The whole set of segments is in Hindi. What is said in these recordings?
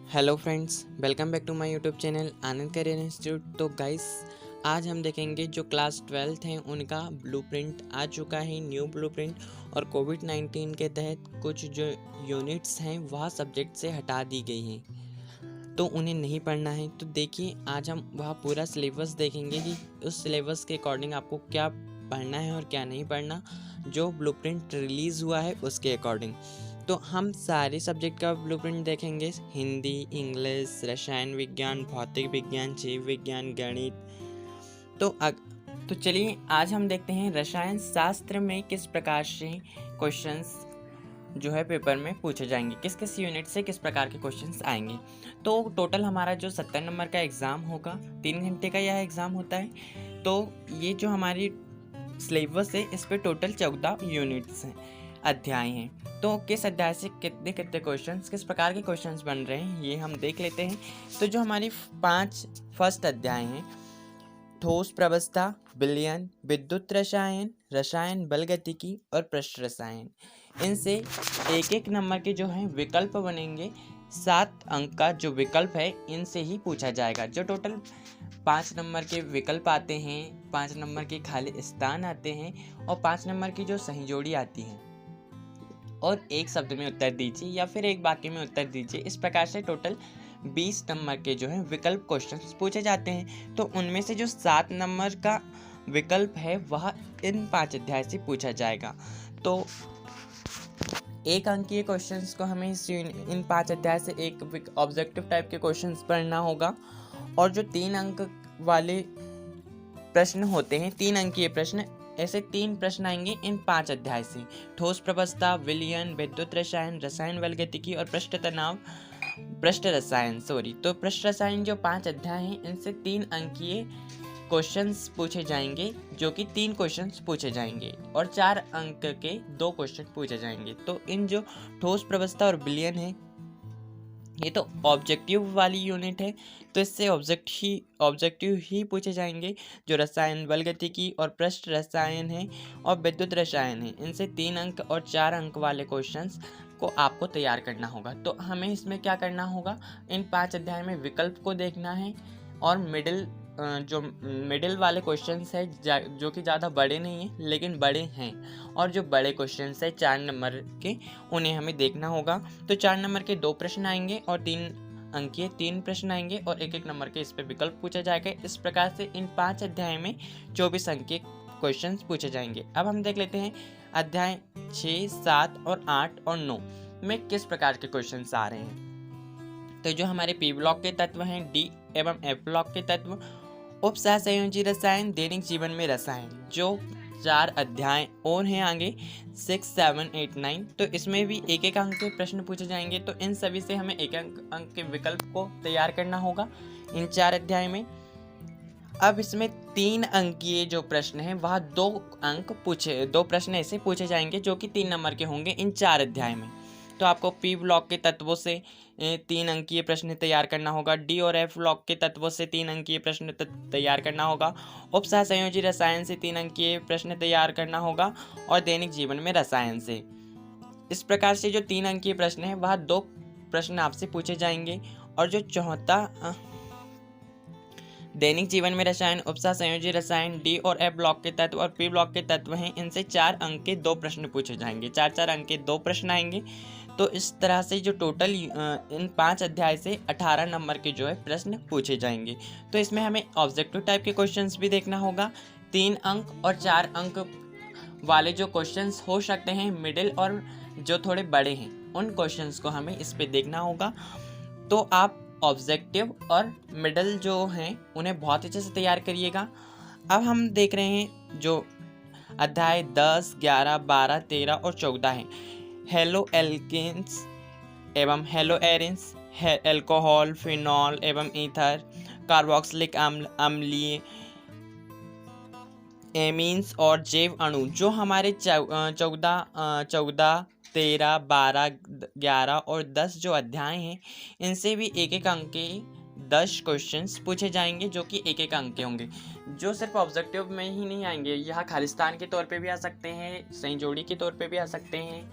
Hello friends, welcome back to my YouTube channel Anand career institute. तो गाइस, आज हम देखेंगे जो क्लास 12th हैं उनका ब्लूप्रिंट आ चुका है, न्यू ब्लूप्रिंट। और कोविड-19 के तहत कुछ जो यूनिट्स हैं वह सब्जेक्ट से हटा दी गई हैं, तो उन्हें नहीं पढ़ना है। तो देखिए, आज हम वह पूरा सिलेबस देखेंगे कि उस सिलेबस के अकॉर्डिंग आपको क्या पढ़ना है और क्या नहीं पढ़ना, जो ब्लूप्रिंट रिलीज़ हुआ है उसके अकॉर्डिंग। तो हम सारे सब्जेक्ट का ब्लूप्रिंट देखेंगे, हिंदी, इंग्लिश, रसायन विज्ञान, भौतिक विज्ञान, जीव विज्ञान, गणित। तो चलिए आज हम देखते हैं रसायन शास्त्र में किस प्रकार से क्वेश्चंस जो है पेपर में पूछे जाएंगे, किस किस यूनिट से किस प्रकार के क्वेश्चंस आएंगे। तो टोटल हमारा जो 70 नंबर का एग्ज़ाम होगा, 3 घंटे का यह एग्ज़ाम होता है। तो ये जो हमारी सिलेबस है, इस पे टोटल 14 यूनिट्स हैं, अध्याय हैं। तो किस अध्याय से कितने कितने क्वेश्चंस, किस प्रकार के क्वेश्चंस बन रहे हैं, ये हम देख लेते हैं। तो जो हमारी 5 फर्स्ट अध्याय हैं, ठोस प्रवस्था, विलयन, विद्युत रसायन, रसायन बलगतिकी और पृष्ठ रसायन, इनसे एक एक नंबर के जो हैं विकल्प बनेंगे। 7 अंक का जो विकल्प है इनसे ही पूछा जाएगा। जो टोटल 5 नंबर के विकल्प आते हैं, 5 नंबर के खाली स्थान आते हैं और 5 नंबर की जो सही जोड़ी आती है, और एक शब्द में उत्तर दीजिए या फिर एक वाक्य में उत्तर दीजिए, इस प्रकार से टोटल 20 नंबर के जो है विकल्प क्वेश्चंस पूछे जाते हैं। तो उनमें से जो 7 नंबर का विकल्प है वह इन 5 अध्याय से पूछा जाएगा। तो 1 अंकीय क्वेश्चंस को हमें इन 5 अध्याय से एक ऑब्जेक्टिव टाइप के क्वेश्चंस पढ़ना होगा। और जो 3 अंक वाले प्रश्न होते हैं, 3 अंकीय प्रश्न, ऐसे 3 प्रश्न आएंगे इन 5 अध्याय से। ठोस प्रवस्था, विलयन, विद्युत रसायन, रसायन बलगतिकी और पृष्ठ रसायन। तो पृष्ठ रसायन जो 5 अध्याय हैं, इनसे 3 अंकीय क्वेश्चंस पूछे जाएंगे, जो कि 3 क्वेश्चंस पूछे जाएंगे और 4 अंक के 2 क्वेश्चन पूछे जाएंगे। तो इन जो ठोस प्रवस्था और विलयन है, ये तो ऑब्जेक्टिव वाली यूनिट है, तो इससे ऑब्जेक्टिव ही पूछे जाएंगे। जो रसायन बलगतिकी और पृष्ठ रसायन है और विद्युत रसायन है, इनसे 3 अंक और 4 अंक वाले क्वेश्चंस को आपको तैयार करना होगा। तो हमें इसमें क्या करना होगा, इन 5 अध्याय में विकल्प को देखना है और मिडिल वाले क्वेश्चंस है जो कि ज़्यादा बड़े नहीं हैं लेकिन बड़े हैं, और जो बड़े क्वेश्चंस है 4 नंबर के, उन्हें हमें देखना होगा। तो 4 नंबर के 2 प्रश्न आएंगे और 3 अंकीय 3 प्रश्न आएंगे और 1 नंबर के इस पे विकल्प पूछा जाएगा। इस प्रकार से इन 5 अध्याय में 24 अंकीय क्वेश्चंस पूछे जाएंगे। अब हम देख लेते हैं अध्याय 6, 7 और 8 और 9 में किस प्रकार के क्वेश्चंस आ रहे हैं। तो जो हमारे पी ब्लॉक के तत्व हैं, डी एवं एफ ब्लॉक के तत्व, उप सहसंयोजी रसायन, दैनिक जीवन में रसायन, जो 4 अध्याय और हैं आगे 6, 7, 8, 9। तो इसमें भी 1 अंक के प्रश्न पूछे जाएंगे। तो इन सभी से हमें 1 अंक के विकल्प को तैयार करना होगा इन 4 अध्याय में। अब इसमें 3 अंकीय जो प्रश्न हैं वह 2 प्रश्न ऐसे पूछे जाएंगे जो कि 3 नंबर के होंगे इन 4 अध्याय में। तो आपको पी ब्लॉक के तत्वों से 3 अंकीय प्रश्न तैयार करना होगा, डी और एफ ब्लॉक के तत्वों से 3 अंकीय प्रश्न तैयार करना होगा, उप सहसंयोजी रसायन से 3 अंकीय प्रश्न तैयार करना होगा और दैनिक जीवन में रसायन से। इस प्रकार से जो 3 अंकीय प्रश्न है वह 2 प्रश्न आपसे पूछे जाएंगे। और जो चौथा दैनिक जीवन में रसायन, उप सहसंयोजी रसायन, डी और एफ ब्लॉक के तत्व और पी ब्लॉक के तत्व हैं, इनसे 4 अंक के 2 प्रश्न पूछे जाएंगे, 4 अंक के 2 प्रश्न आएंगे। तो इस तरह से जो टोटल इन 5 अध्याय से 18 नंबर के जो है प्रश्न पूछे जाएंगे। तो इसमें हमें ऑब्जेक्टिव टाइप के क्वेश्चंस भी देखना होगा। 3 अंक और 4 अंक वाले जो क्वेश्चंस हो सकते हैं मिडिल और जो थोड़े बड़े हैं, उन क्वेश्चंस को हमें इस पे देखना होगा। तो आप ऑब्जेक्टिव और मिडल जो हैं उन्हें बहुत अच्छे से तैयार करिएगा। अब हम देख रहे हैं जो अध्याय 10, 11, 12, 13 और 14 हैं। हेलो एल्केन्स एवं हेलो एरिन्स, एल्कोहल, फिनॉल एवं ईथर, कार्बोक्सिलिक अम्लीय, एमीन्स और जैव अणु, जो हमारे 14, 13, 12, 11 और 10 जो अध्याय हैं, इनसे भी 1 अंक के 10 क्वेश्चंस पूछे जाएंगे, जो कि 1 अंक के होंगे, जो सिर्फ ऑब्जेक्टिव में ही नहीं आएंगे, यह खालिस्तान के तौर पे भी आ सकते हैं, सही जोड़ी के तौर पे भी आ सकते हैं,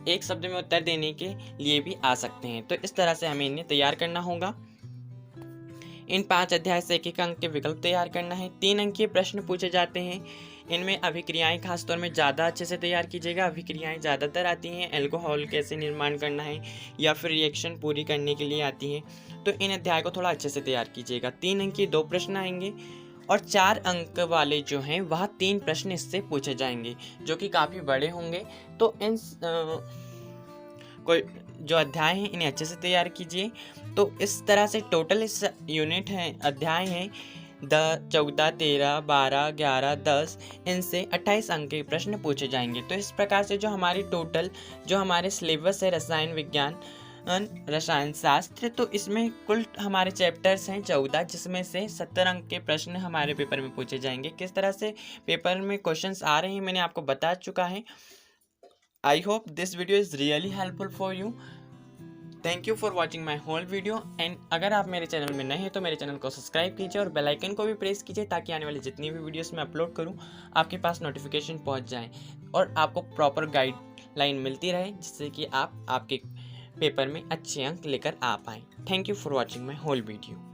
एक शब्द में उत्तर देने के लिए भी आ सकते हैं। तो इस तरह से हमें इन्हें तैयार करना होगा। इन 5 अध्याय से 1-1 अंक के विकल्प तैयार करना है। 3 अंकीय प्रश्न पूछे जाते हैं। इनमें अभिक्रियाएं खासतौर में ज़्यादा अच्छे से तैयार कीजिएगा। अभिक्रियाएं ज़्यादातर आती हैं अल्कोहल कैसे निर्माण करना है या फिर रिएक्शन पूरी करने के लिए आती हैं। तो इन अध्याय को थोड़ा अच्छे से तैयार कीजिएगा। 3 अंक के 2 प्रश्न आएंगे और 4 अंक वाले जो हैं वह 3 प्रश्न इससे पूछे जाएंगे, जो कि काफ़ी बड़े होंगे। तो इन कोई जो अध्याय हैं इन्हें अच्छे से तैयार कीजिए। तो इस तरह से टोटल इस यूनिट हैं, अध्याय हैं 14, 13, 12, 11, 10, इनसे 28 अंक के प्रश्न पूछे जाएंगे। तो इस प्रकार से जो हमारी टोटल जो हमारे सिलेबस है रसायन विज्ञान रसायन शास्त्र, तो इसमें कुल हमारे चैप्टर्स हैं 14, जिसमें से 70 अंक के प्रश्न हमारे पेपर में पूछे जाएंगे। किस तरह से पेपर में क्वेश्चंस आ रहे हैं मैंने आपको बता चुका है। I hope this video is really helpful for you. Thank you for watching my whole video. And अगर आप मेरे चैनल में नए हैं तो मेरे चैनल को सब्सक्राइब कीजिए और बेल आइकन को भी प्रेस कीजिए, ताकि आने वाली जितनी भी वीडियोस मैं अपलोड करूं आपके पास नोटिफिकेशन पहुंच जाए और आपको प्रॉपर गाइडलाइन मिलती रहे, जिससे कि आप आपके पेपर में अच्छे अंक लेकर आ पाएँ। Thank you for watching my whole video.